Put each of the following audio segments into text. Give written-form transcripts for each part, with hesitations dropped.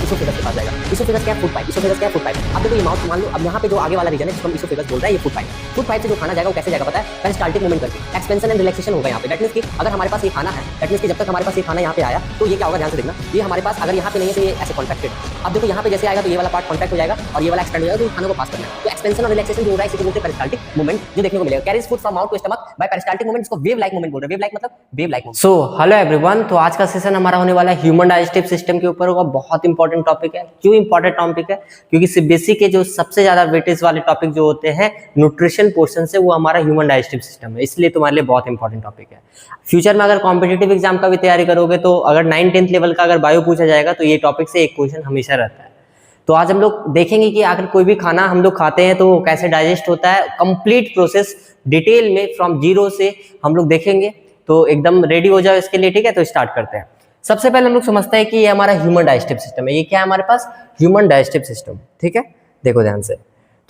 Oesophagus के पास जाएगा। Oesophagus क्या है? Food pipe. इसोफेगस क्या है? Food pipe. अब देखो ये माउथ मान लो, अब यहाँ पे जो आगे वाला रीजन है जिसको हम इसोफेगस बोल रहे हैं, ये फूड पाइप। फूड पाइप से जो खाना जाएगा वो कैसे जाएगा पता है? पेरिस्टाल्टिक मूवमेंट करके एक्सपेंशन एंड रिलैक्सेशन होगा यहाँ पे। दैट मींस कि अगर हमारे पास ये खाना है, दैट मींस कि जब तक हमारे पास ये खाना यहाँ पे आया तो ये क्या होगा, ध्यान से देखना। ये हमारे पास अगर यहाँ पे नहीं है तो ये ऐसे कॉन्ट्रैक्टेड। अब देखो यहाँ पे जैसे आएगा तो ये वाला पार्ट कॉन्ट्रैक्ट हो जाएगा और ये वाला एक्सपेंड हो जाएगा, तो खाना को पास करना है। तो एक्सपेंशन और रिलैक्सेशन जो हो रहा है इसे बोलते हैं पेरिस्टाल्टिक मूवमेंट, जो देखने को मिलेगा। Carries food from mouth to stomach by peristaltic movement, इसको वेव लाइक मूवमेंट बोल रहे हैं। वेव लाइक मतलब wave like. So hello everyone, तो आज का सेशन हमारा होने वाला है ह्यूमन डाइजेस्टिव सिस्टम के ऊपर होगा। बहुत इंपॉर्टेंट टॉपिक है। क्यों इंपॉर्टेंट टॉपिक है? क्योंकि सीबीएसई के जो सबसे ज्यादा वेटेज वाले टॉपिक जो होते हैं न्यूट्रिशन पोर्शन से, वो हमारा ह्यूमन डाइजेस्टिव सिस्टम है, इसलिए तुम्हारे लिए बहुत इंपॉर्टेंट टॉपिक है। फ्यूचर में अगर कॉम्पिटेटिव एग्जाम का भी तैयारी करोगे तो अगर 9-10th लेवल का अगर बायो पूछा जाएगा तो ये टॉपिक से एक क्वेश्चन हमेशा रहता है। तो आज हम लोग देखेंगे कि अगर कोई भी खाना हम लोग खाते हैं तो वो कैसे डाइजेस्ट होता है, कंप्लीट प्रोसेस डिटेल में फ्रॉम जीरो से हम लोग देखेंगे। तो एकदम रेडी हो जाओ इसके लिए, ठीक है? तो स्टार्ट करते हैं। सबसे पहले हम लोग समझते हैं कि ये हमारा ह्यूमन डाइजेस्टिव सिस्टम है। ये क्या है हमारे पास? ह्यूमन डाइजेस्टिव सिस्टम, ठीक है? देखो ध्यान से,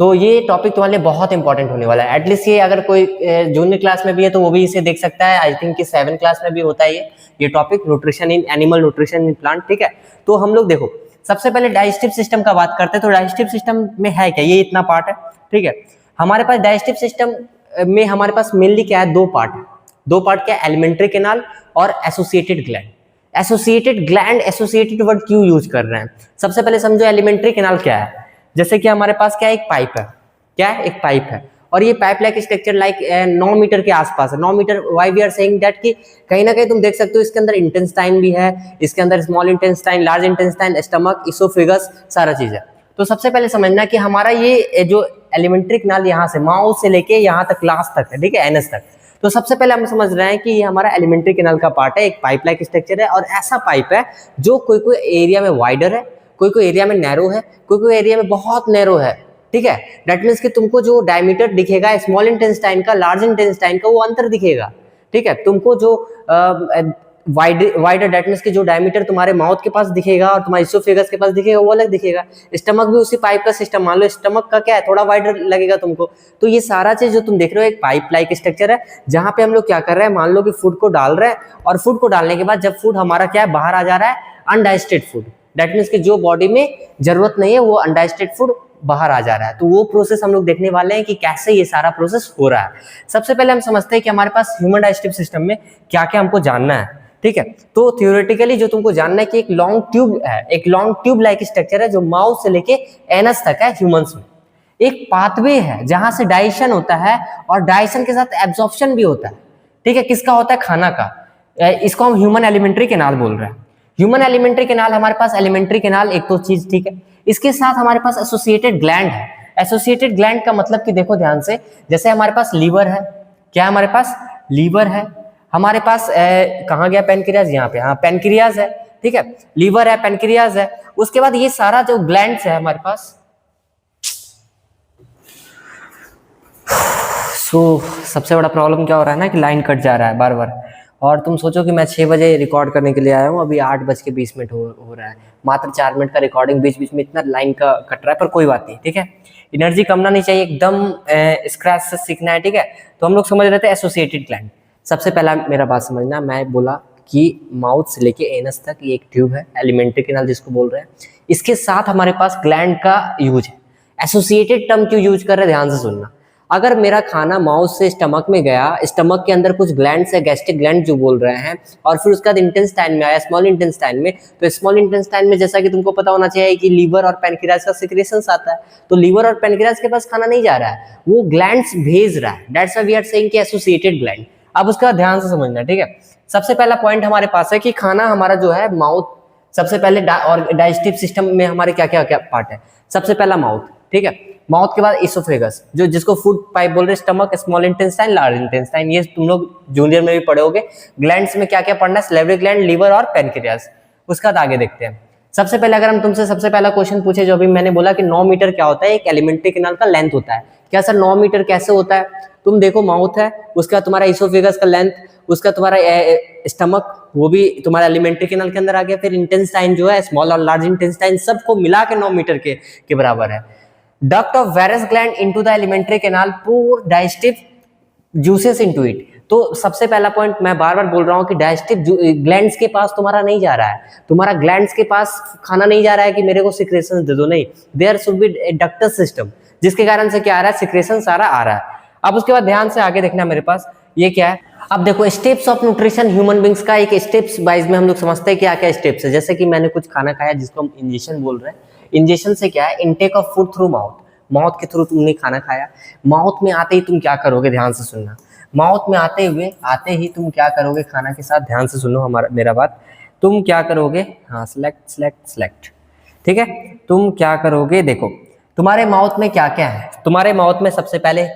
तो ये टॉपिक तुम्हारे लिए बहुत इंपॉर्टेंट होने वाला है। एटलीस्ट ये अगर कोई जूनियर क्लास में भी है तो वो भी इसे देख सकता है। आई थिंक कि 7th क्लास में भी होता है ये topic, nutrition in animal, nutrition in plant, ठीक है? तो हम लोग देखो सबसे पहले डाइजेस्टिव सिस्टम का बात करते हैं। तो डाइजेस्टिव सिस्टम में है क्या? ये इतना पार्ट है, ठीक है? हमारे पास डाइजेस्टिव सिस्टम में हमारे पास मेनली क्या है? दो पार्ट है। दो पार्ट क्या है? एलिमेंट्री कैनाल और associated gland. Associated gland, associated word क्यों यूज कर रहे हैं? सबसे पहले समझो एलिमेंट्री कैनाल क्या है। जैसे कि हमारे पास क्या है? एक पाइप है। क्या है? एक पाइप है, और ये pipe like structure like 9 metre के आसपास है। 9 metre, why we are saying that कि कहीं ना कहीं तुम देख सकते हो इसके अंदर इंटेस्टाइन भी है, इसके अंदर small intestine, large intestine, stomach, oesophagus, सारा चीज है। तो सबसे पहले समझना कि हमारा ये जो एलिमेंट्री कैनाल यहाँ से माउथ से लेके यहाँ तक लास्ट तक है, ठीक है? एनस तक। तो सबसे पहले हम समझ रहे हैं कि ये हमारा एलिमेंट्री कैनाल का पार्ट है, एक पाइप लाइक स्ट्रक्चर है, और ऐसा पाइप है जो कोई कोई एरिया में वाइडर है, कोई कोई एरिया में नैरो है, कोई कोई एरिया में बहुत नैरो है, ठीक है? दैट मीन्स कि तुमको जो डायमीटर दिखेगा स्मॉल इंटेस्टाइन का, लार्ज इंटेस्टाइन का, वो अंतर दिखेगा, ठीक है? तुमको जो वाइडर दैट मीन्स कि जो डायमीटर तुम्हारे माउथ के पास दिखेगा और तुम्हारे इसोफेगस के पास दिखेगा वो अलग दिखेगा। स्टमक भी उसी पाइप का सिस्टम, मान लो स्टमक का क्या है, थोड़ा वाइडर लगेगा तुमको। तो ये सारा चीज जो तुम देख रहे हो एक पाइप लाइक स्ट्रक्चर है, जहां पे हम लोग क्या कर रहे हैं, मान लो कि फूड को डाल रहे हैं, और फूड को डालने के बाद जब फूड हमारा क्या है, बाहर आ जा रहा है, अनडाइजेस्टेड फूड, दैट मीन्स कि जो बॉडी में जरूरत नहीं है वो अनडाइजेस्टेड फूड बाहर आ जा रहा है। तो वो प्रोसेस हम लोग देखने वाले हैं कि कैसे ये सारा प्रोसेस हो रहा है। सबसे पहले हम समझते हैं कि हमारे पास ह्यूमन डाइजेस्टिव सिस्टम में क्या क्या हमको जानना है, ठीक है? तो थ्योरेटिकली जो तुमको जानना है कि एक लॉन्ग ट्यूब है, एक लॉन्ग ट्यूब लाइक स्ट्रक्चर है जो माउथ से लेके एनस तक है ह्यूमंस में। एक पाथवे है जहां से डाइजेशन होता है और डाइजेशन के साथ एब्जॉर्प्शन भी होता है, ठीक है? किसका होता है? खाना का। इसको हम ह्यूमन एलिमेंट्री कैनाल बोल रहे हैं। ह्यूमन एलिमेंट्री कैनाल, हमारे पास एलिमेंट्री कैनाल एक तो चीज, ठीक है? इसके साथ हमारे पास एसोसिएटेड ग्लैंड है। एसोसिएटेड ग्लैंड का मतलब कि देखो ध्यान से, जैसे हमारे पास लीवर है, क्या हमारे पास? लीवर है। हमारे पास कहाँ गया पेनक्रियाज? यहाँ पे, हाँ पेनक्रियाज है, ठीक है? लीवर है, पेनक्रियाज है। उसके बाद ये सारा जो ग्लैंड्स है हमारे पास, सबसे बड़ा प्रॉब्लम क्या हो रहा है ना कि लाइन कट जा रहा है बार बार, और तुम सोचो कि मैं 6 बजे रिकॉर्ड करने के लिए आया हूँ, अभी 8:20 हो रहा है। मात्र 4 मिनट का रिकॉर्डिंग, बीच बीच में इतना लाइन का कट रहा है, पर कोई बात नहीं, ठीक है? एनर्जी कमना नहीं चाहिए, एकदम स्क्रैच से सीखना है, ठीक है? तो हम लोग समझ रहे थे एसोसिएटेड ग्लैंड। सबसे पहला मेरा बात समझना, मैं बोला कि माउथ से लेके एनस तक ये एक ट्यूब है, एलिमेंट्री कैनाल जिसको बोल रहे हैं। इसके साथ हमारे पास ग्लैंड का यूज है। एसोसिएटेड टर्म क्यों यूज कर रहे हैं, ध्यान से सुनना। अगर मेरा खाना माउथ से स्टमक में गया, स्टमक के अंदर कुछ ग्लैंड्स है, गैस्ट्रिक ग्लैंड जो बोल रहे हैं, और फिर उसके बाद इंटेस्टाइन में आया, स्मॉल इंटेस्टाइन में, तो स्मॉल इंटेस्टाइन में जैसा कि तुमको पता होना चाहिए कि लीवर और पैनक्रियाज का सिक्रेशंस आता है। तो लीवर और पैनक्रियाज के पास खाना नहीं जा रहा है, वो ग्लैंड्स भेज रहा है। That's why we are saying कि एसोसिएटेड ग्लैंड। अब उसका ध्यान से समझना, ठीक है? सबसे पहला पॉइंट हमारे पास है कि खाना हमारा जो है माउथ, सबसे पहले और डाइजेस्टिव सिस्टम में हमारे क्या क्या क्या पार्ट है। सबसे पहला माउथ, ठीक है? माउथ के बाद इसोफेगस, जो जिसको फूड पाइप बोल रहे हैं, stomach, small intestine, large intestine, ये तुम लोग जूनियर में भी पढ़े होगे। ग्लैंड्स में क्या क्या पढ़ना है? सैलिवरी ग्लैंड, लीवर और पैनक्रियाज। उसका आगे देखते हैं। सबसे पहले अगर हम तुमसे सबसे पहला क्वेश्चन पूछे, जो अभी मैंने बोला कि 9 मीटर क्या होता है, एक एलिमेंट्री कैनाल का लेंथ होता है। क्या सर 9 मीटर कैसे होता है? तुम देखो माउथ है, उसका तुम्हारा इसोफेगस का लेंथ, उसका तुम्हारा स्टमक, वो भी तुम्हारा एलिमेंट्री कैनाल के अंदर आ गया। फिर इंटेस्टाइन जो है, स्मॉल और लार्ज इंटेस्टाइन, सबको मिला के 9 मीटर के बराबर है। Duct of various gland into the alimentary canal, pour digestive juices into it। तो सबसे पहला पॉइंट मैं बार बार बोल रहा हूँ कि डाइजेस्टिव ग्लैंड्स के पास तुम्हारा नहीं जा रहा है, तुम्हारा ग्लैंड्स के पास खाना नहीं जा रहा है कि मेरे को सिक्रेशन दे दो, नहीं, there should be ducts system, जिसके कारण से क्या आ रहा है, सिक्रेशन सारा आ रहा है। अब उसके बाद ध्यान से आगे देखना मेरे पास, ये क्या है, अब देखो steps of nutrition human beings का एक स्टेप्स वाइज में हम लोग समझते हैं क्या क्या स्टेप्स है। जैसे कि मैंने कुछ खाना खाया जिसको हम इंजेक्शन बोल रहे हैं, इंजेक्शन से क्या है, intake of food through mouth, mouth के थ्रू तुमने खाना खाया, माउथ में आते ही तुम क्या करोगे, ध्यान से सुनना, माउथ में आते ही तुम क्या करोगे, खाना के साथ ध्यान से सुनो मेरा बात, तुम क्या करोगे, हाँ सेलेक्ट, ठीक है, तुम क्या करोगे, देखो तुम्हारे माउथ में क्या क्या है, तुम्हारे माउथ में सबसे पहले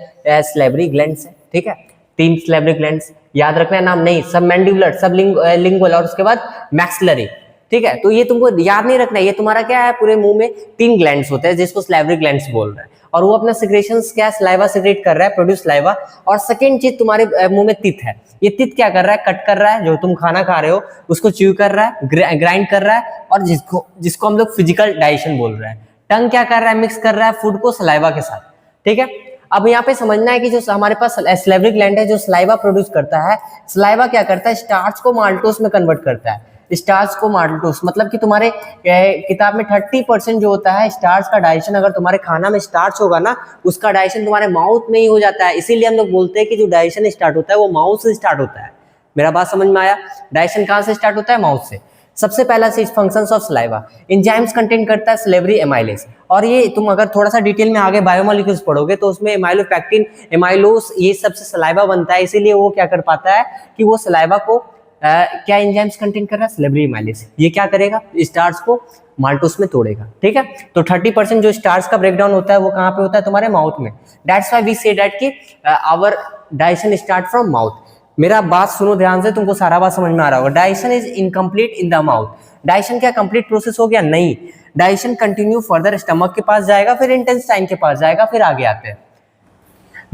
स्लेवरी ग्लैंड्स है, ठीक है, 3 स्लेवरी ग्लैंड्स, याद रखना नाम नहीं, सब मैंडिबुलर, सब लिंगुअल और उसके बाद मैक्सिलरी, ठीक है। तो ये तुमको याद नहीं रखना, ये तुम्हारा क्या है, पूरे मुंह में 3 ग्लैंड्स होते हैं जिसको स्लेवरी ग्लैंड्स बोल रहे हैं, और वो अपना सिक्रेशंस क्या, सलाइवा सिक्रेट कर रहा है, प्रोड्यूस सलाइवा। और सेकंड चीज तुम्हारे मुंह में तित है, ये तित क्या कर रहा है, कट कर रहा है, जो तुम खाना खा रहे हो उसको च्यू कर रहा है, ग्राइंड कर रहा है, और जिसको हम लोग फिजिकल डाइजेशन बोल रहे हैं। टंग क्या कर रहा है, मिक्स कर रहा है फूड को सलाइवा के साथ, ठीक है। अब यहाँ पे समझना है कि जो हमारे पास स्लेवरी ग्लैंड है जो सलाइवा प्रोड्यूस करता है, सलाइवा क्या करता है, स्टार्च को माल्टोस में कन्वर्ट करता है, स्टार्च को माल्टोस, मतलब कि तुम्हारे किताब में 30% जो होता है स्टार्च का डाइजेशन, अगर तुम्हारे खाना में स्टार्च होगा ना, उसका डाइजेशन तुम्हारे माउथ में ही हो जाता है। इसीलिए हम लोग बोलते हैं कि जो डाइजेशन स्टार्ट होता है वो माउथ से स्टार्ट होता है। मेरा बात समझ में आया, डाइजेशन कहाँ से स्टार्ट होता है, माउथ से। सबसे पहला चीज functions of saliva, enzymes contain करता है स्लेवरी एमाइलेज, और ये तुम अगर थोड़ा सा डिटेल में आगे बायोमोलिक्यूल्स पढ़ोगे तो उसमें एमाइलोपैक्टिन, एमाइलोस, ये सबसे सलाइवा बनता है, इसीलिए वो क्या कर पाता है कि वो सलाइवा को क्या एंजाइम्स कंटेन कर रहा है, स्लेवरी एमाइलेज, ये क्या करेगा, स्टार्च को माल्टोस में तोड़ेगा, ठीक है। तो 30% जो स्टार्च का ब्रेकडाउन होता है वो कहाँ पे होता है, तुम्हारे माउथ में। That's why we say that कि our digestion start from mouth. मेरा बात सुनो ध्यान से, तुमको सारा बात समझ में आ रहा होगा। Digestion is incomplete in the mouth, digestion क्या कंप्लीट प्रोसेस हो गया, नहीं, डाइजेशन कंटिन्यू फर्दर, स्टमक के पास जाएगा, फिर इंटेस्टाइन के पास जाएगा, फिर आगे आते हैं।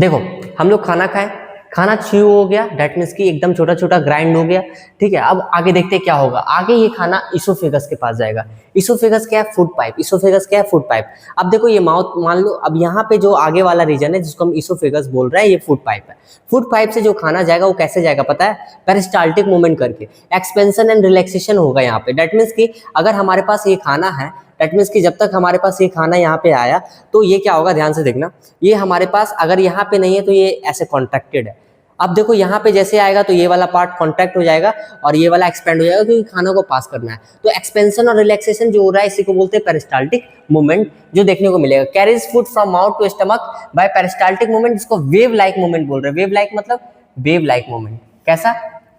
देखो हम लोग खाना खाएं, खाना च्यू हो गया, दैट मीन्स कि एकदम छोटा छोटा ग्राइंड हो गया, ठीक है। अब आगे देखते हैं क्या होगा, आगे ये खाना इसोफेगस के पास जाएगा। इसोफेगस क्या है, फूड पाइप, इसोफेगस क्या है, फूड पाइप। अब देखो ये माउथ, मान लो अब यहाँ पे जो आगे वाला रीजन है जिसको हम इसोफेगस बोल रहे हैं, ये फूड पाइप है। फूड पाइप से जो खाना जाएगा वो कैसे जाएगा पता है, पेरिस्टाल्टिक मूवमेंट करके, एक्सपेंशन एंड रिलैक्सेशन होगा यहाँ पे। दैट मीन्स कि अगर हमारे पास ये खाना है, दैट मीन्स कि जब तक हमारे पास ये खाना यहाँ पे आया तो ये क्या होगा, ध्यान से देखना, ये हमारे पास अगर यहाँ पे नहीं है तो ये ऐसे कॉन्ट्रैक्टेड है। अब देखो यहाँ पे जैसे आएगा तो ये वाला पार्ट कॉन्ट्रैक्ट हो जाएगा और ये वाला एक्सपेंड हो जाएगा, क्योंकि खाना को पास करना है। तो एक्सपेंशन और रिलैक्सेशन जो हो रहा है इसी को बोलते हैं पेरिस्टाल्टिक मूवमेंट, जो देखने को मिलेगा। Carries food from mouth to stomach by peristaltic movement, जिसको वेव लाइक मूवमेंट बोल रहे हैं। वेव लाइक मतलब वेव लाइक मूवमेंट कैसा,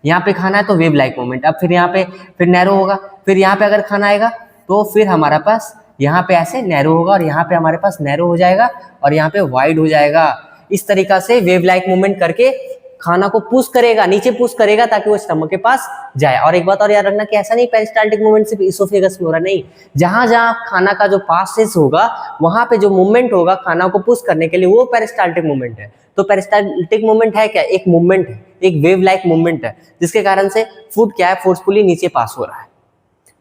यहाँ पे खाना है तो वेव लाइक मूवमेंट, अब फिर यहाँ पे फिर नैरो होगा, फिर यहाँ पे अगर खाना आएगा तो फिर हमारा पास यहाँ पे ऐसे नैरो होगा, और यहाँ पे हमारे पास नैरो हो जाएगा, और यहाँ पे वाइड हो जाएगा। इस तरीका से वेव लाइक मूवमेंट करके खाना को पुश करेगा, नीचे पुश करेगा ताकि वो स्टमक के पास जाए। और एक बात और याद रखना कि ऐसा नहीं पेरिस्टाल्टिक मूवमेंट सिर्फ इसोफेगस में हो रहा, नहीं, जहां जहां खाना का जो पासेस होगा वहां पे जो मूवमेंट होगा खाना को पुश करने के लिए, वो पेरिस्टाल्टिक मूवमेंट है। तो पेरिस्टाल्टिक मूवमेंट है क्या, एक मूवमेंट है, एक वेव लाइक मूवमेंट है, जिसके कारण से फूड क्या है, फोर्सफुली नीचे पास हो रहा है,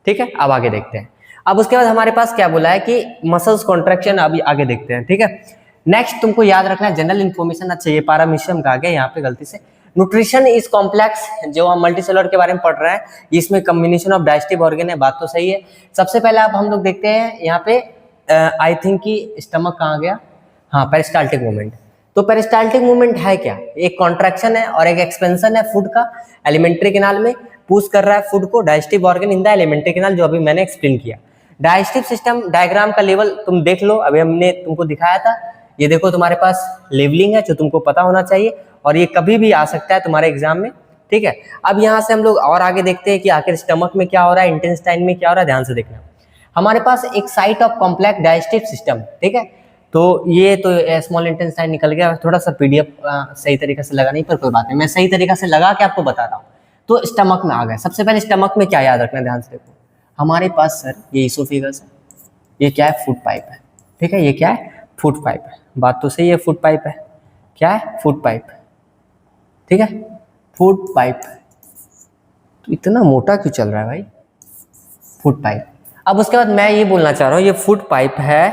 ठीक है। अब आगे देखते हैं। अब उसके बाद हमारे पास क्या बोला है कि मसल्स कॉन्ट्रैक्शन, अभी आगे देखते हैं, ठीक है। नेक्स्ट तुमको याद रखना जनरल इन्फॉर्मेशन, अच्छा ये पारामीशियम का आ गया यहाँ पे गलती से। न्यूट्रिशन इज कॉम्प्लेक्स, जो हम मल्टीसेलुलर के बारे में पढ़ रहे हैं, इसमें कॉम्बिनेशन ऑफ डाइजेस्टिव ऑर्गन है, बात तो सही है। सबसे पहले आप हम लोग देखते हैं यहाँ पे आई थिंक कि स्टमक कहाँ गया, हाँ पेरिस्टाल्टिक मूवमेंट। तो पेरिस्टाल्टिक मूवमेंट है क्या, एक कॉन्ट्रैक्शन है और एक एक्सपेंशन है फूड का, एलिमेंट्री कैनाल में पुश कर रहा है फूड को, digestive organ in the alimentary canal, जो अभी मैंने एक्सप्लेन किया। डाइजेस्टिव सिस्टम डायग्राम का लेवल तुम देख लो, अभी हमने तुमको दिखाया था, ये देखो तुम्हारे पास लेवलिंग है जो तुमको पता होना चाहिए, और ये कभी भी आ सकता है तुम्हारे एग्जाम में, ठीक है। अब यहाँ से हम लोग और आगे देखते हैं कि आखिर स्टमक में क्या हो रहा है, इंटेस्टाइन में क्या हो रहा है, ध्यान से देखना। हमारे पास एक site of complex digestive system, ठीक है। तो ये तो स्मॉल इंटेस्टाइन निकल गया, थोड़ा सा पीडीएफ सही तरीके से लगा नहीं, पर कोई बात नहीं, मैं सही तरीके से लगा के आपको बता रहा हूँ। तो स्टमक में आ गए। सबसे पहले स्टमक में क्या याद रखना, ध्यान से देखो, हमारे पास सर ये इसोफेगस है, ये क्या है, फूड पाइप है, ठीक है, ये क्या है, फूड पाइप है, बात तो सही है, फूड पाइप है, क्या है, फूड पाइप, ठीक है, फूड पाइप। तो इतना मोटा क्यों चल रहा है भाई, फूड पाइप। अब उसके बाद मैं ये बोलना चाह रहा हूँ, ये फूड पाइप है,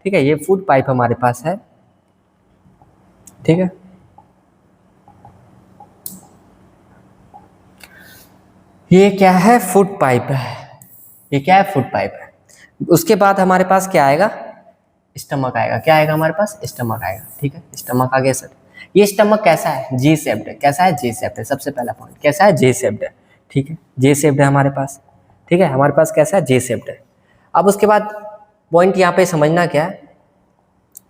ठीक है, ये फूड पाइप हमारे पास है, ठीक है। ये क्या है, फूड पाइप है, ये क्या है, फूड पाइप है। उसके बाद हमारे पास क्या आएगा, स्टमक आएगा। क्या आएगा हमारे पास, स्टमक आएगा। ठीक है, स्टमक आ गया सर। ये स्टमक कैसा है, जी शेप्ड है। कैसा है, जी शेप्ड है। सबसे पहला पॉइंट कैसा है, जे शेप्ड है। ठीक है, जे शेप्ड है हमारे पास। ठीक है, हमारे पास कैसा है, जे शेप्ड है। अब उसके बाद पॉइंट यहाँ पे समझना क्या है,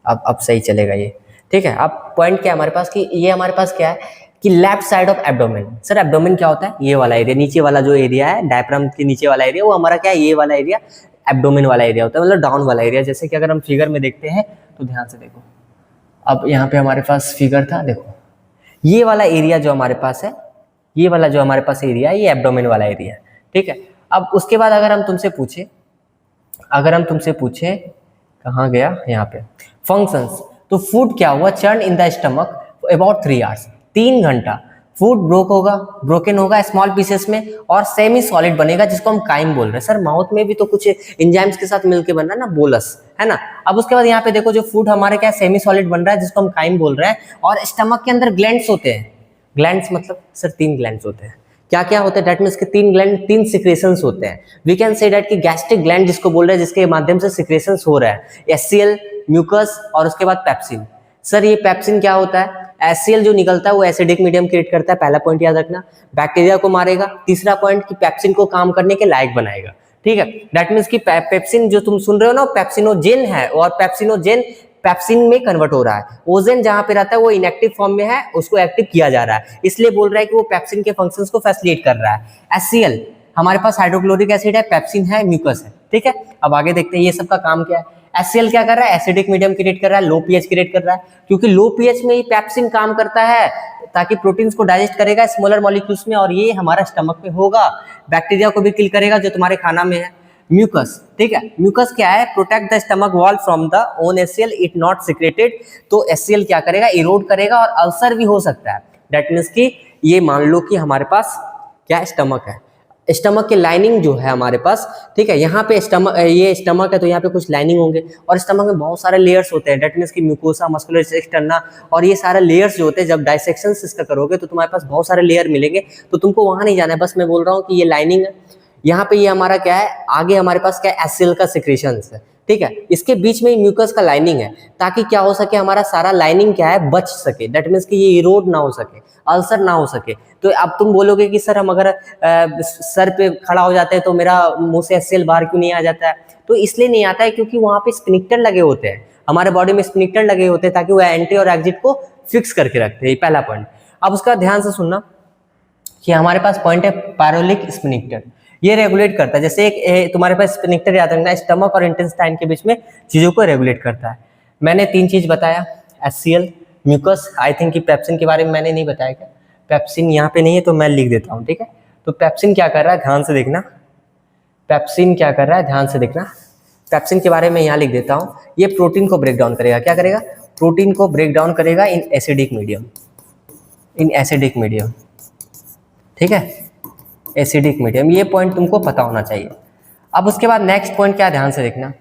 अब सही चलेगा ये। ठीक है, अब पॉइंट क्या है हमारे पास कि ये हमारे पास क्या है कि left side of abdomen. Sir abdomen क्या होता है, ये वाला एरिया, नीचे वाला जो एरिया है डायफ्राम के नीचे वाला एरिया, वो हमारा क्या है, ये वाला एरिया एब्डोमेन वाला एरिया होता है, मतलब डाउन वाला एरिया। जैसे कि अगर हम फिगर में देखते हैं तो ध्यान से देखो, अब यहाँ पे हमारे पास फिगर था, देखो ये वाला एरिया जो हमारे पास है, ये वाला जो हमारे पास एरिया है, ये एब्डोमेन वाला एरिया है। ठीक है, अब उसके बाद अगर हम तुमसे पूछे कहाँ गया, यहाँ पे फंक्शंस, तो फूड क्या हुआ, churn in the stomach about 3 hours, 3 घंटा फूड ब्रोकन होगा स्मॉल पीसेस में और सेमी सॉलिड बनेगा, जिसको हम काइम बोल रहे हैं। सर माउथ में भी तो कुछ एंजाइम्स के साथ मिलके बन रहा है ना, बोलस, है ना। अब उसके बाद यहाँ पे देखो, जो फूड हमारे क्या सेमी सॉलिड बन रहा है, जिसको हम काइम बोल रहे हैं, और स्टमक के अंदर ग्लैंड्स होते हैं। ग्लैंड्स मतलब सर 3 ग्लैंड्स होते हैं। क्या क्या होते हैं, डेट मीन्स के 3 ग्लैंड, 3 सिक्रेशंस होते हैं। वी कैन से डेट कि गैस्ट्रिक ग्लैंड जिसको बोल रहे हैं, जिसके माध्यम से सिक्रेशंस हो रहा है, एचसीएल, म्यूकस और उसके बाद पेप्सिन। सर ये पेप्सिन क्या होता है, एचसीएल जो निकलता है वो एसिडिक मीडियम क्रिएट करता है, पहला पॉइंट याद रखना, बैक्टीरिया को मारेगा। तीसरा पॉइंट कि पेप्सिन को काम करने के लायक बनाएगा। ठीक है, दैट मीन्स कि पेप्सिन जो तुम सुन रहे हो ना, पेप्सिनोजेन है, और पेप्सिनोजेन पेप्सिन में कन्वर्ट हो रहा है। ओजेन जहां पे रहता है वो इनएक्टिव फॉर्म में है, उसको एक्टिव किया जा रहा है, इसलिए बोल रहा है कि वो पेप्सिन के फंक्शंस को फैसिलिटेट कर रहा है। एचसीएल हमारे पास हाइड्रोक्लोरिक एसिड है, पेप्सिन है, म्यूकस है। ठीक है, अब आगे देखते हैं ये सब का काम क्या है। एचसीएल क्या कर रहा है, एसिडिक मीडियम क्रिएट कर रहा है, लो पीएच क्रिएट कर रहा है, क्योंकि लो पीएच में ही पेप्सिन काम करता है, ताकि प्रोटीन्स को डाइजेस्ट करेगा स्मॉलर मॉलिक्यूल्स में, और ये हमारा स्टमक में होगा, बैक्टीरिया को भी किल करेगा जो तुम्हारे खाना में है। म्यूकस, ठीक है, म्यूकस क्या है, protect the stomach wall from the own HCL, it not secreted. तो एचसीएल क्या करेगा, इरोड करेगा और अल्सर भी हो सकता है। दैट मीन्स कि ये मान लो कि हमारे पास क्या स्टमक है, स्टमक के लाइनिंग जो है हमारे पास, ठीक है, यहाँ पे स्टमक, ये स्टमक है तो यहाँ पे कुछ लाइनिंग होंगे, और स्टमक में बहुत सारे लेयर्स होते हैं। दैट मीन्स कि म्यूकोसा, मस्कुलर एक्सटर्ना, और ये सारे लेयर्स जो होते हैं, जब डाइसेक्शन इसका करोगे तो तुम्हारे पास बहुत सारे लेयर मिलेंगे, तो तुमको वहाँ नहीं जाना है। बस मैं बोल रहा हूँ कि ये लाइनिंग है, यहाँ पे ये हमारा क्या है, आगे हमारे पास क्या है, एचसीएल का सिक्रेशंस है। ठीक है, इसके बीच में म्यूकस का लाइनिंग है, ताकि क्या हो सके, हमारा सारा लाइनिंग क्या है, बच सके। दैट मीन्स कि ये इरोड ना हो सके, अल्सर ना हो सके। तो अब तुम बोलोगे कि सर हम अगर सर पे खड़ा हो जाते हैं तो मेरा मुंह से एचसीएल बाहर क्यों नहीं आ जाता है, तो इसलिए नहीं आता है क्योंकि वहाँ पे स्पिनिक्टर लगे होते हैं, हमारे बॉडी में स्पिनिक्टर लगे होते हैं, ताकि वो एंट्री और एग्जिट को फिक्स करके रखते हैं। पहला पॉइंट। अब उसका ध्यान से सुनना कि हमारे पास पॉइंट है पैरोलिक स्पिनिक्टर, ये रेगुलेट करता है। जैसे एक तुम्हारे पास स्पिनिक्टर याद रखना, स्टमक और इंटेस्टाइन के बीच में चीजों को रेगुलेट करता है। मैंने 3 चीज बताया, एचसीएल, म्यूकस, आई थिंक कि पेप्सिन के बारे में मैंने नहीं बताया क्या, पेप्सिन यहाँ पे नहीं है तो मैं लिख देता हूँ। ठीक है, तो पेप्सिन क्या कर रहा है, ध्यान से देखना, पेप्सिन क्या कर रहा है, ध्यान से देखना। पेप्सिन के बारे में यहाँ लिख देता हूँ, ये प्रोटीन को ब्रेक डाउन करेगा। क्या करेगा, प्रोटीन को ब्रेक डाउन करेगा in acidic medium, in acidic medium. ठीक है, एसिडिक मीडियम, ये पॉइंट तुमको पता होना चाहिए। अब उसके बाद नेक्स्ट पॉइंट क्या, ध्यान से देखना,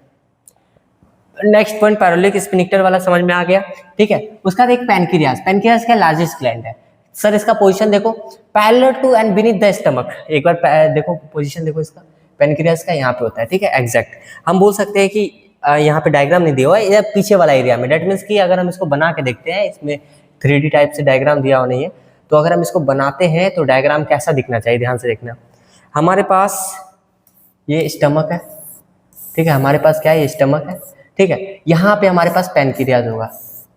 नेक्स्ट पॉइंट पैरोलिक स्पिनिक्टर वाला समझ में आ गया। ठीक है, उसका बाद एक पैनक्रियास, पैनक्रियास क्या लार्जेस्ट ग्लैंड है। सर इसका पोजीशन देखो, parallel to and beneath the stomach, एक बार देखो पोजीशन देखो इसका, पैनक्रियास का यहाँ पे होता है। ठीक है, एग्जैक्ट हम बोल सकते हैं कि यहाँ पे डायग्राम नहीं दिया हुआ है, पीछे वाला एरिया में। डेट मीन्स कि अगर हम इसको बना के देखते हैं, इसमें 3D टाइप से डायग्राम दिया हुआ नहीं है, तो अगर हम इसको बनाते हैं तो डायग्राम कैसा दिखना चाहिए, ध्यान से देखना। हमारे पास ये स्टमक है, ठीक है, हमारे पास क्या है, ये स्टमक है। ठीक है, यहाँ पे हमारे पास पैनक्रियाज होगा,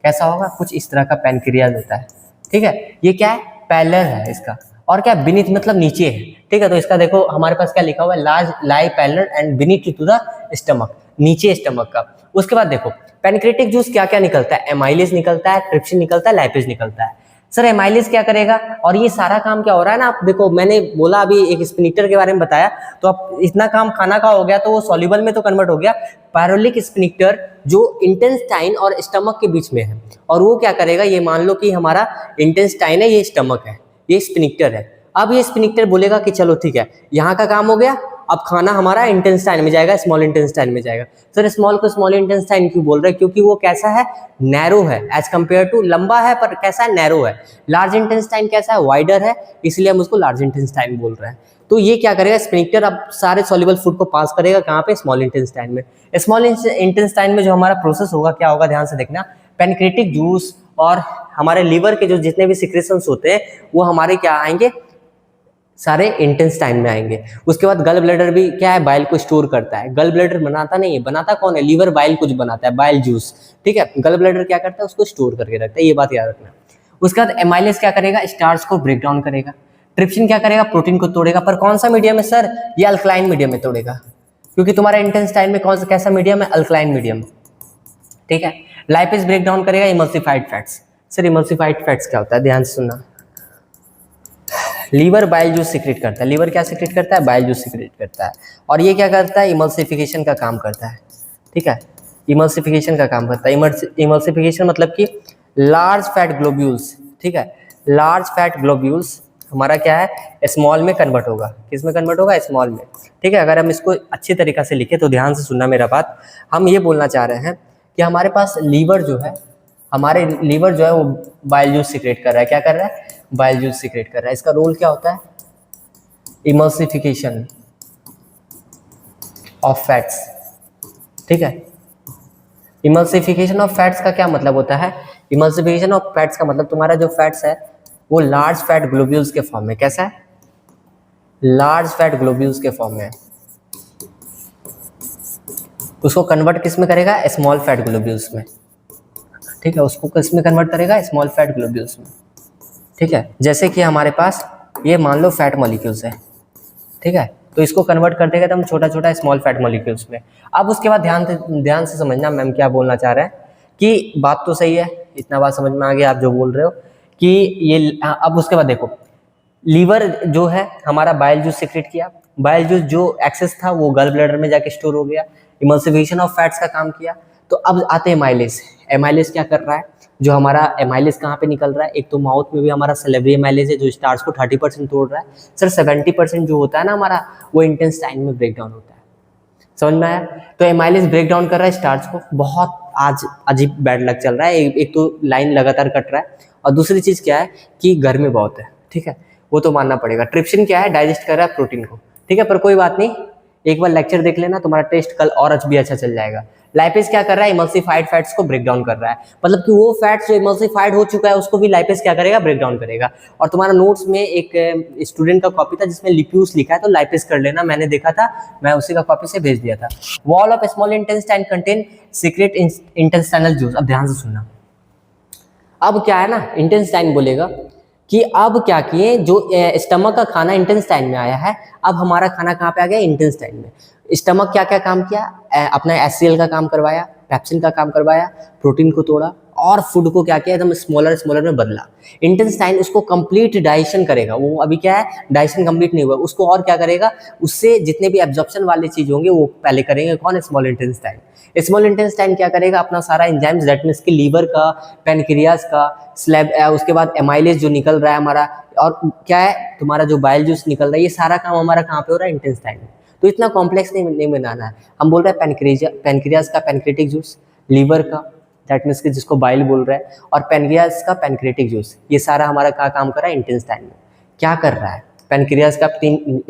कैसा होगा, कुछ इस तरह का पैनक्रियाज होता है। ठीक है, ये क्या है, पैरेलल है इसका, और क्या बीनीथ मतलब नीचे है। ठीक है, तो इसका देखो हमारे पास क्या लिखा हुआ है, large lie parallel and beneath to the stomach, नीचे स्टमक का। उसके बाद देखो पैनक्रेटिक जूस क्या क्या निकलता है, एमाइलेज निकलता है, ट्रिप्सिन निकलता है, लाइपेज निकलता है। सर एमाइलेज क्या करेगा, और ये सारा काम क्या हो रहा है ना, आप देखो मैंने बोला अभी एक स्पिनिक्टर के बारे में बताया, तो अब इतना काम खाना का हो गया तो वो सॉल्युबल में तो कन्वर्ट हो गया। पैरोलिक स्पिनिक्टर जो इंटेस्टाइन और स्टमक के बीच में है, और वो क्या करेगा, ये मान लो कि हमारा इंटेस्टाइन है, ये स्टमक है, ये स्पिनिक्टर है। अब ये स्पिनिक्टर बोलेगा कि चलो ठीक है, यहाँ का काम हो गया, अब खाना हमारा इंटेस्टाइन में जाएगा, स्मॉल इंटेस्टाइन में जाएगा। सर स्मॉल को स्मॉल इंटेस्टाइन क्यों बोल रहे हैं? क्योंकि वो कैसा है, नैरो है एज कंपेयर टू, लंबा है पर कैसा है, नैरो है। लार्ज इंटेस्टाइन कैसा है, वाइडर है, इसलिए हम उसको लार्ज इंटेस्टाइन बोल रहे हैं। तो ये क्या करेगा, स्फिंक्टर अब सारे सॉल्युबल फूड को पास करेगा कहाँ पे, स्मॉल इंटेस्टाइन में। स्मॉल इंटेस्टाइन में जो हमारा प्रोसेस होगा क्या होगा, ध्यान से देखना, पैनक्रेटिक जूस और हमारे लीवर के जो जितने भी सिक्रेशंस होते हैं वो हमारे क्या आएंगे, सारे इंटेस्टाइन में आएंगे। उसके बाद गल ब्लैडर भी क्या है, बाइल को स्टोर करता है। गल ब्लैडर बनाता नहीं है, बनाता कौन है, लीवर बाइल कुछ बनाता है, बाइल जूस, ठीक है। गल ब्लैडर क्या करता है, उसको स्टोर करके रखता है, ये बात याद रखना। उसके बाद एमाइलेज क्या करेगा, स्टार्च को ब्रेक डाउन करेगा। ट्रिप्सिन क्या करेगा, प्रोटीन को तोड़ेगा, पर कौन सा मीडियम है सर, ये अल्कलाइन मीडियम में तोड़ेगा, क्योंकि तुम्हारा इंटेस्टाइन में कौन सा कैसा मीडियम है, अल्कलाइन मीडियम, ठीक है। लाइपेज ब्रेक डाउन करेगा emulsified fats. Sir emulsified fats क्या होता है, ध्यान से सुनना। लीवर बाइल जूस सिक्रेट करता है, लीवर क्या सिक्रेट करता है, बाइल जूस सिक्रेट करता है, और ये क्या करता है, इमल्सिफिकेशन का काम करता है, ठीक है। इमल्सिफिकेशन का काम करता है। इमल्सिफिकेशन मतलब कि लार्ज फैट ग्लोब्यूल्स, ठीक है, लार्ज फैट ग्लोब्यूल्स हमारा क्या है, स्मॉल में कन्वर्ट होगा। किस में कन्वर्ट होगा, स्मॉल में, ठीक है। अगर हम इसको अच्छी तरीक़ा से लिखें तो ध्यान से सुनना मेरा बात, हम ये बोलना चाह रहे हैं कि हमारे पास लीवर जो है, हमारे लीवर जो है वो बाइल जूस सिक्रेट कर रहा है, क्या कर रहा है, बाइल जूस सिक्रेट कर रहा है। इसका रोल क्या होता है, इमल्सिफिकेशन ऑफ फैट्स, ठीक है। इमल्सिफिकेशन ऑफ फैट्स का क्या मतलब होता है, इमल्सिफिकेशन ऑफ फैट्स का मतलब तुम्हारा जो फैट्स है वो लार्ज फैट ग्लोब्यूल्स के फॉर्म में, कैसा है, लार्ज फैट ग्लोब्यूल्स के फॉर्म में, उसको कन्वर्ट किस में करेगा, स्मॉल फैट ग्लोब्यूल्स में, ठीक है। उसको किस में कन्वर्ट करेगा, स्मॉल फैट ग्लोब्यूल्स में, ठीक है। जैसे कि हमारे पास ये मान लो फैट मॉलिक्यूल्स है, ठीक है, तो इसको कन्वर्ट कर देगा तो हम छोटा छोटा स्मॉल फैट मॉलिक्यूल्स में। अब उसके बाद ध्यान से समझना मैम क्या बोलना चाह रहे हैं, कि बात तो सही है, इतना बात समझ में आ गया आप जो बोल रहे हो कि ये। अब उसके बाद देखो, लीवर जो है हमारा बाइल जूस सिक्रेट किया, बाइल जूस जो एक्सेस था वो गल ब्लैडर में जाके स्टोर हो गया, इमल्सिफिकेशन ऑफ फैट्स का काम किया। तो अब आते हैं एमाइलेज। एमाइलेज क्या कर रहा है, जो हमारा एमाइलेज कहाँ पे निकल रहा है, एक तो माउथ में भी हमारा सलेवरी एमाइलेज है जो स्टार्च को 30% तोड़ रहा है। सर 70% जो होता है ना हमारा, वो इंटेस्टाइन में ब्रेक डाउन होता है, समझ में आया। तो एमाइलेज ब्रेक डाउन कर रहा है स्टार्च को, बहुत आज अजीब बैड लक चल रहा है। एक तो लाइन लगातार कट रहा है, और दूसरी चीज़ क्या है कि गर्मी बहुत है, ठीक है, वो तो मानना पड़ेगा। ट्रिप्सिन क्या है, डाइजेस्ट कर रहा है प्रोटीन को, ठीक है, पर कोई बात नहीं, एक बार लेक्चर देख लेना, तुम्हारा टेस्ट कल और भी अच्छा चल जाएगा। लाइपेज क्या कर रहा है, इमल्सिफाइड फैट्स को ब्रेक डाउन कर रहा है, मतलब कि वो फैट्स जो इमल्सिफाइड हो चुका है उसको भी लाइपेज क्या करेगा, ब्रेक डाउन करेगा। और तुम्हारा नोट्स में एक स्टूडेंट का कॉपी था जिसमें लिप्यूस लिखा है, तो लाइपेज कर लेना, मैंने देखा था, मैं उसी का कॉपी से भेज दिया था। Wall of small intestine contain secret intestinal juice. अब ध्यान से सुनना, अब क्या है ना, इंटेस्टाइन बोलेगा कि अब क्या किए, जो स्टमक का खाना इंटेस्टाइन में आया है, अब हमारा खाना कहाँ पे आ गया, इंटेस्टाइन में। स्टमक क्या क्या काम किया, अपना HCl का काम करवाया, पैप्सिन का काम करवाया, प्रोटीन को तोड़ा, और फूड को क्या किया, एकदम स्मॉलर में बदला। इंटेस्टाइन उसको कंप्लीट डाइजेशन करेगा, वो अभी क्या है, डाइजेशन कंप्लीट नहीं हुआ, उसको और क्या करेगा, उससे जितने भी एब्जॉर्प्शन वाली चीज होंगे वो पहले करेंगे, कौन, स्मॉल इंटेस्टाइन। स्मॉल इंटेस्टाइन क्या करेगा, अपना सारा एंजाइम्स, दैट मीन्स कि लीवर का, पैनक्रियाज का, स्लैब, उसके बाद एमाइलेज जो निकल रहा है हमारा, और क्या है तुम्हारा जो बाइल जूस निकल रहा है, ये सारा काम हमारा कहाँ पे हो रहा है, इंटेस्टाइन में। तो इतना कॉम्प्लेक्स नहीं बनाना है, हम बोल रहे हैं पैनक्रियाज का पैनक्रेटिक जूस, लीवर का दैट मीन्स कि जिसको बाइल बोल रहा है, और पैनक्रियाज का पैनक्रेटिक जूस, ये सारा हमारा क्या काम कर रहा है, इंटेस्टाइन में। क्या कर रहा है, पैनक्रियाज का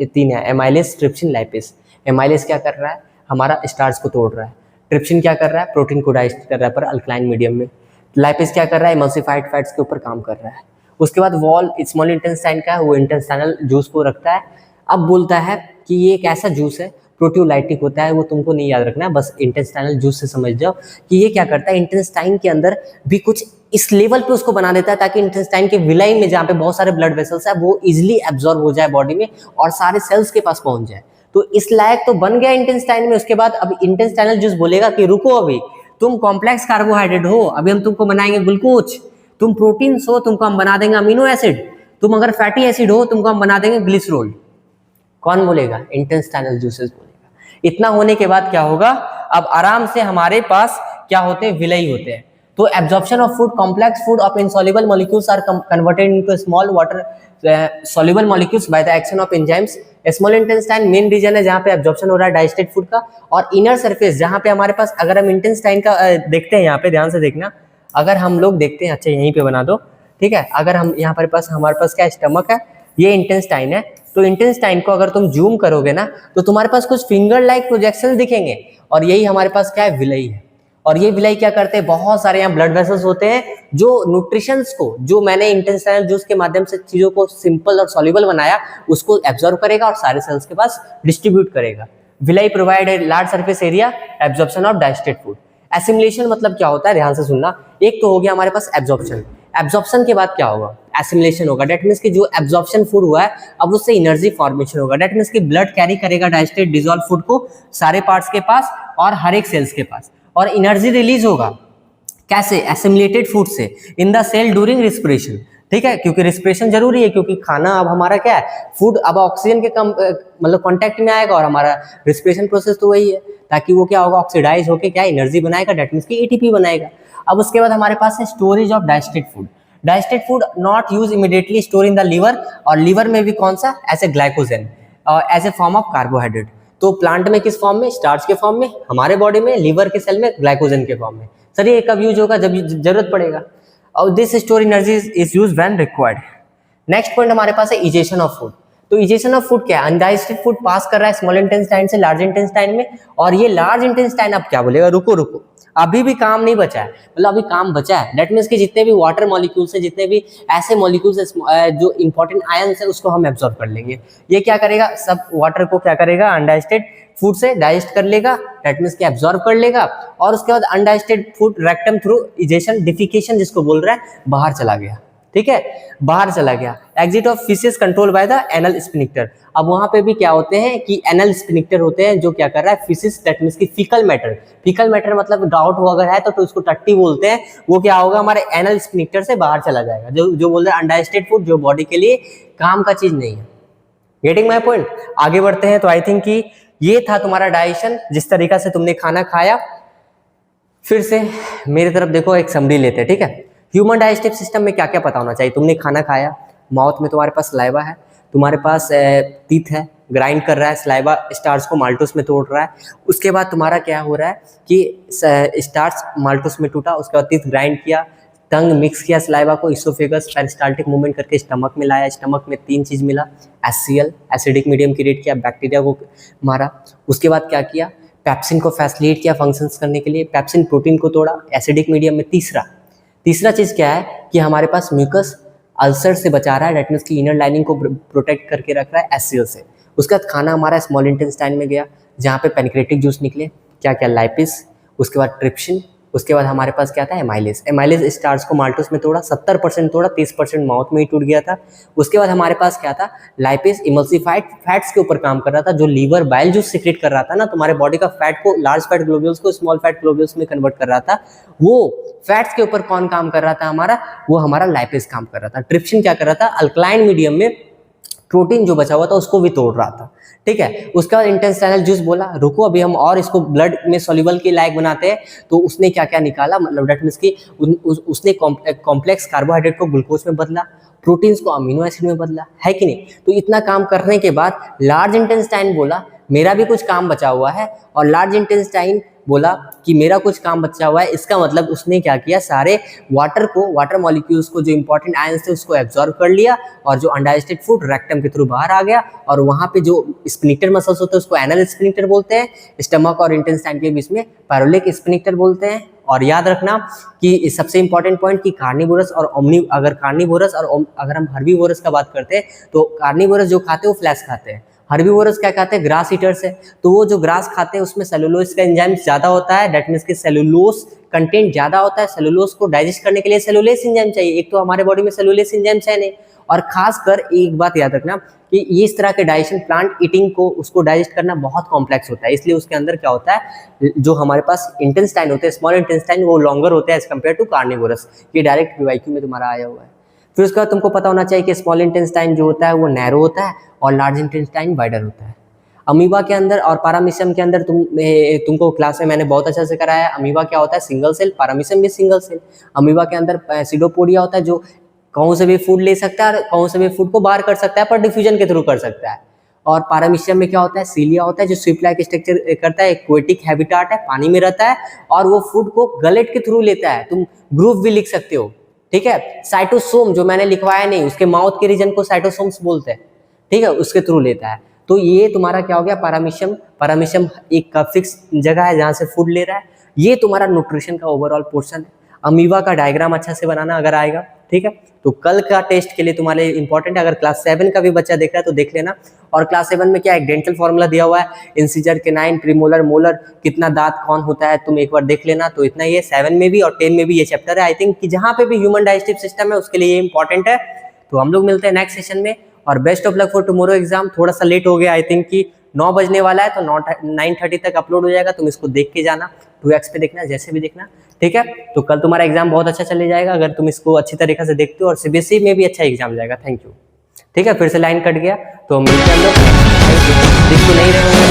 तीन है, एमाइलेज, ट्रिप्सिन, लाइपेज। एमाइलेज क्या कर रहा है, हमारा स्टार्च को तोड़ रहा है। ट्रिप्सिन क्या कर रहा है, प्रोटीन को डाइजेस्ट कर रहा है पर अल्कलाइन मीडियम में। लाइपेज क्या कर रहा है, इमल्सिफाइड फैट्स के ऊपर काम कर रहा है। उसके बाद वॉल स्मॉल इंटेस्टाइन का है, वो इंटेस्टाइनल जूस को रखता है। अब बोलता है कि ये एक ऐसा जूस है, प्रोटियोलाइटिक होता है, वो तुमको नहीं याद रखना है, बस इंटेस्टाइनल जूस से समझ जाओ कि ये क्या करता है, इंटेस्टाइन के अंदर भी कुछ इस लेवल पे उसको बना देता है ताकि इंटेस्टाइन के विलाइन में जहाँ पे बहुत सारे ब्लड वेसल्स है वो इजिली एब्जॉर्ब हो जाए बॉडी में और सारे सेल्स के पास पहुंच जाए। तो इस लायक तो बन गया इंटेस्टाइन में। उसके बाद अब इंटेस्टाइनल जूस बोलेगा कि रुको, अभी तुम कॉम्प्लेक्स कार्बोहाइड्रेट हो, अभी हम तुमको बनाएंगे ग्लूकोज, तुम प्रोटीन हो, तुमको हम बना देंगे अमीनो एसिड, तुम अगर फैटी एसिड हो तुमको हम बना देंगे ग्लिसरॉल। कौन बोलेगा, इंटेस्टाइनल जूसेस बोलेगा। इतना होने के बाद क्या होगा, अब आराम से हमारे पास क्या होते हैं, विलय होते हैं। तो absorption of food, complex food of insoluble molecules are converted into small water soluble molecules by the action of enzymes। Small intestine main region है जहाँ पे एब्जॉर्प्शन हो रहा है डाइजेस्टेड फूड का, और इनर सरफेस जहाँ पे हमारे पास, अगर हम इंटेस्टाइन का देखते हैं यहाँ पे ध्यान से देखना, अगर हम लोग देखते हैं, अच्छा यहीं पे बना दो, ठीक है, अगर हम यहाँ पर हमारे पास क्या स्टमक है, ये इंटेस्टाइन है, तो इंटेस्टाइन को अगर तुम जूम करोगे ना तो तुम्हारे पास कुछ फिंगर लाइक प्रोजेक्शन दिखेंगे, और यही हमारे पास क्या है, विलाई है। और ये विलाई क्या करते हैं, बहुत सारे यहाँ ब्लड वेसल्स होते हैं जो न्यूट्रिशंस को, जो मैंने इंटेस्टाइनल जूस के माध्यम से चीजों को सिंपल और सॉल्युबल बनाया, उसको एब्जॉर्ब करेगा और सारे सेल्स के पास डिस्ट्रीब्यूट करेगा। Villi provide a large surface area absorption of digested food. Assimilation मतलब क्या होता है, ध्यान से सुनना। एक तो हो गया हमारे पास एब्जॉर्प्शन, एब्जॉर्प्शन के बाद क्या होगा, एसिमिलेशन होगा। डेट मीन्स कि जो एब्जॉर्प्शन फूड हुआ है अब उससे एनर्जी फॉर्मेशन होगा। डेट मीन्स कि ब्लड कैरी करेगा डाइजेस्टेड डिसॉल्व फूड को सारे पार्ट्स के पास और हर एक सेल्स के पास, और एनर्जी रिलीज होगा कैसे, एसिमिलेटेड फूड से in the cell during respiration. ठीक है, क्योंकि रिस्पिरेशन जरूरी है, क्योंकि खाना अब हमारा क्या है, फूड अब ऑक्सीजन के कम मतलब कांटेक्ट में आएगा, और हमारा रिस्पिरेशन प्रोसेस तो वही है, ताकि वो क्या होगा, ऑक्सीडाइज होकर क्या एनर्जी बनाएगा, डेट मीन्स की एटीपी बनाएगा। अब उसके बाद हमारे पास है storage of digested food. Digested food not use immediately, store in the liver, और लीवर में भी कौन सा, एज ए ग्लाइकोजन और as a form of carbohydrate. तो प्लांट में किस फॉर्म में, स्टार्च के फॉर्म में, हमारे बॉडी में लीवर के सेल में ग्लाइकोजन के फॉर्म में। सर ये कब यूज होगा, जब जरूरत पड़ेगा, और this store energy is used when required. Next point हमारे पास है इजेशन ऑफ फूड। तो इजेशन ऑफ फूड क्या है, अनडाइजेस्टेड फूड पास कर रहा है स्मॉल इंटेस्टाइन से लार्ज इंटेस्टाइन में, और ये लार्ज इंटेस्टाइन अब क्या बोलेगा, रुको रुको, अभी भी काम नहीं बचा है, मतलब अभी काम बचा है। डेट मीन्स कि जितने भी वाटर मॉलिक्यूल्स है, जितने भी ऐसे मॉलिक्यूल्स जो इंपॉर्टेंट आयंस है, उसको हम एब्जॉर्ब कर लेंगे। ये क्या करेगा, सब वाटर को क्या करेगा, अनडाइजेस्टेड फूड से डाइजेस्ट कर लेगा, डेट मीन्स कि एब्जॉर्ब कर लेगा, और उसके बाद undigested food rectum through egestion defecation जिसको बोल रहा है, बाहर चला गया। ठीक है, बाहर चला गया। Exit of faeces control by the anal sphincter. अब वहां पे भी क्या होते हैं कि एनल स्फिंक्टर होते हैं जो क्या कर रहा है, फीसेस, दैट मींस की फीकल मैटर। फीकल मैटर मतलब डाउट हो अगर है तो उसको टट्टी बोलते हैं। वो क्या होगा, हमारे एनल स्फिंक्टर से बाहर चला जाएगा, जो बोल रहा है अनडाइजेस्टेड फूड जो बॉडी के लिए काम का चीज नहीं है। Getting my point. आगे बढ़ते हैं। तो आई थिंक कि ये था तुम्हारा डाइजेशन, जिस तरीका से तुमने खाना खाया। फिर से मेरी तरफ देखो, एक समरी लेते हैं, ठीक है। ह्यूमन डाइजेस्टिव सिस्टम में क्या क्या पता होना चाहिए। तुमने खाना खाया, माउथ में तुम्हारे पास सलाइवा है, तुम्हारे पास टीथ है, ग्राइंड कर रहा है, सलाइवा स्टार्च को माल्टोस में तोड़ रहा है। उसके बाद तुम्हारा क्या हो रहा है कि स्टार्च माल्टोस में टूटा, उसके बाद टीथ ग्राइंड किया, टंग मिक्स किया सलाइवा को, इसोफेगस पेरिस्टाल्टिक मूवमेंट करके स्टमक में लाया। स्टमक में 3 चीज़ मिला, एचसीएल एसिडिक मीडियम क्रिएट किया, बैक्टीरिया को मारा। उसके बाद क्या किया, पेप्सिन को फैसिलिटेट किया फंक्शंस करने के लिए, पेप्सिन प्रोटीन को तोड़ा एसिडिक मीडियम में। तीसरा चीज़ क्या है कि हमारे पास म्यूकस अल्सर से बचा रहा है, डेट मीन्स की इनर लाइनिंग को प्रोटेक्ट करके रख रहा है एचसीएल से। उसके बाद खाना हमारा स्मॉल इंटेस्टाइन में गया, जहाँ पे पेनक्रेटिक जूस निकले, क्या क्या, लाइपिस, उसके बाद ट्रिप्सिन, उसके बाद हमारे पास क्या था, एमाइलेज। एमाइलेज स्टार्च को माल्टोस में तोड़ा, 70% तोड़ा, 30% माउथ में ही टूट गया था। उसके बाद हमारे पास क्या था, लाइपेज इमल्सिफाइड फैट्स के ऊपर काम कर रहा था, जो लीवर बाइल जूस सीक्रेट कर रहा था ना, तुम्हारे बॉडी का फैट को, लार्ज फैट ग्लोब्यूल्स को स्मॉल फैट ग्लोब्यूल्स में कन्वर्ट कर रहा था। वो फैट्स के ऊपर कौन काम कर रहा था हमारा, वो हमारा लाइपेज काम कर रहा था। ट्रिप्सिन क्या कर रहा था, अल्कलाइन मीडियम में प्रोटीन जो बचा हुआ था उसको भी तोड़ रहा था, ठीक है। उसके बाद इंटेस्टाइनल जूस बोला, रुको अभी हम और इसको ब्लड में सॉल्युबल के लायक बनाते हैं। तो उसने क्या क्या निकाला, मतलब डेट मीन्स की उसने कॉम्प्लेक्स कार्बोहाइड्रेट को ग्लूकोज में बदला, प्रोटीन्स को अमीनो एसिड में बदला, है कि नहीं। तो इतना काम करने के बाद लार्ज इंटेस्टाइन बोला मेरा भी कुछ काम बचा हुआ है, और लार्ज इंटेस्टाइन बोला कि मेरा कुछ काम बचा हुआ है। इसका मतलब उसने क्या किया, सारे वाटर मॉलिक्यूल्स को, जो इंपॉर्टेंट आयंस थे उसको एब्जॉर्ब कर लिया, और जो अनडाइजेस्टेड फूड रेक्टम के थ्रू बाहर आ गया। और वहाँ पे जो स्फिंक्टर मसल्स होते हैं उसको एनल स्फिंक्टर बोलते हैं, स्टमक और इंटेस्टाइन के बीच में पैरोलिक स्फिंक्टर बोलते हैं। और याद रखना कि सबसे इंपॉर्टेंट पॉइंट कि कार्निवोरस और अगर कार्निवोरस और अगर हम हर्बीवोरस का बात करते हैं, तो कार्निवोरस जो खाते हैं वो फ्लैश खाते हैं, हर्बीवोरस क्या खाते हैं, ग्रास ईटर्स है। तो वो जो ग्रास खाते हैं उसमें सेलुलोज का एंजाइम ज्यादा होता है, दैट मीन्स कि सेलुलोज कंटेंट ज्यादा होता है। सेलुलोज को डाइजेस्ट करने के लिए सेलुलेस एंजाइम चाहिए, एक तो हमारे बॉडी में सेलुलेस एंजाइम्स है नहीं। और खासकर एक बात याद रखना कि इस तरह के डाइजेशन, प्लांट ईटिंग को उसको डाइजेस्ट करना बहुत कॉम्प्लेक्स होता है, इसलिए उसके अंदर क्या होता है, जो हमारे पास इंटेस्टाइन होते हैं, स्मॉल इंटेस्टाइन, वो लॉन्गर होते हैं एज कम्पेयर टू कार्निवोरस। ये डायरेक्ट पीवाईक्यू में तुम्हारा आया हुआ है। फिर उसके बाद तुमको पता होना चाहिए कि स्मॉल इंटेस्टाइन जो होता है वो नैरो होता है और लार्ज इंटेस्टाइन वाइडर होता है। अमीबा के अंदर और पारामीशियम के अंदर तुमको क्लास में मैंने बहुत अच्छा से कराया है। अमीबा क्या होता है, सिंगल सेल, पारामीशियम भी सिंगल सेल। अमीबा के अंदर सीडोपोडिया होता है जो कहीं से भी फूड ले सकता है और कहीं से भी फूड को बाहर कर सकता है, पर डिफ्यूजन के थ्रू कर सकता है। और पारामीशियम में क्या होता है, सीलिया होता है जो स्विप लाइक स्ट्रक्चर करता है, एक्वेटिक हैबिटाट है, पानी में रहता है और वो फूड को गलेट के थ्रू लेता है। तुम ग्रूव भी लिख सकते हो, ठीक है। साइटोसोम जो मैंने लिखवाया नहीं, उसके माउथ के रीजन को साइटोसोम्स बोलते हैं, ठीक है, उसके थ्रू लेता है। तो ये तुम्हारा क्या हो गया, पारामीशियम। पारामीशियम एक फिक्स जगह है जहाँ से फूड ले रहा है। ये तुम्हारा न्यूट्रिशन का ओवरऑल पोर्शन है। अमीबा का डायग्राम अच्छा से बनाना अगर आएगा, ठीक है। तो कल का टेस्ट के लिए तुम्हारे लिए इंपॉर्टेंट है। अगर क्लास 7 का भी बच्चा देख रहा है तो देख लेना। और क्लास 7 में क्या है, डेंटल फॉर्मूला दिया हुआ है, इंसिजर, केनाइन, प्रीमोलर, मोलर, कितना दांत कौन होता है, तुम एक बार देख लेना। तो इतना ही है, 7 में भी और 10 में भी ये चैप्टर है। आई थिंक कि जहाँ पे भी ह्यूमन डाइजेस्टिव सिस्टम है उसके लिए ये इंपॉर्टेंट है। तो हम लोग मिलते हैं नेक्स्ट सेशन में और best of luck for tomorrow exam. थोड़ा सा लेट हो गया, आई थिंक कि 9 बजने वाला है, तो 9:30 तक अपलोड हो जाएगा। तुम इसको देख के जाना, 2x पे देखना, जैसे भी देखना, ठीक है। तो कल तुम्हारा एग्जाम बहुत अच्छा चले जाएगा अगर तुम इसको अच्छी तरीके से देखते हो, और सीबीएसई में भी अच्छा एग्जाम जाएगा। थैंक यू, ठीक है। फिर से लाइन कट गया, तो मिलते हैं हम लोग, नहीं रहोगे।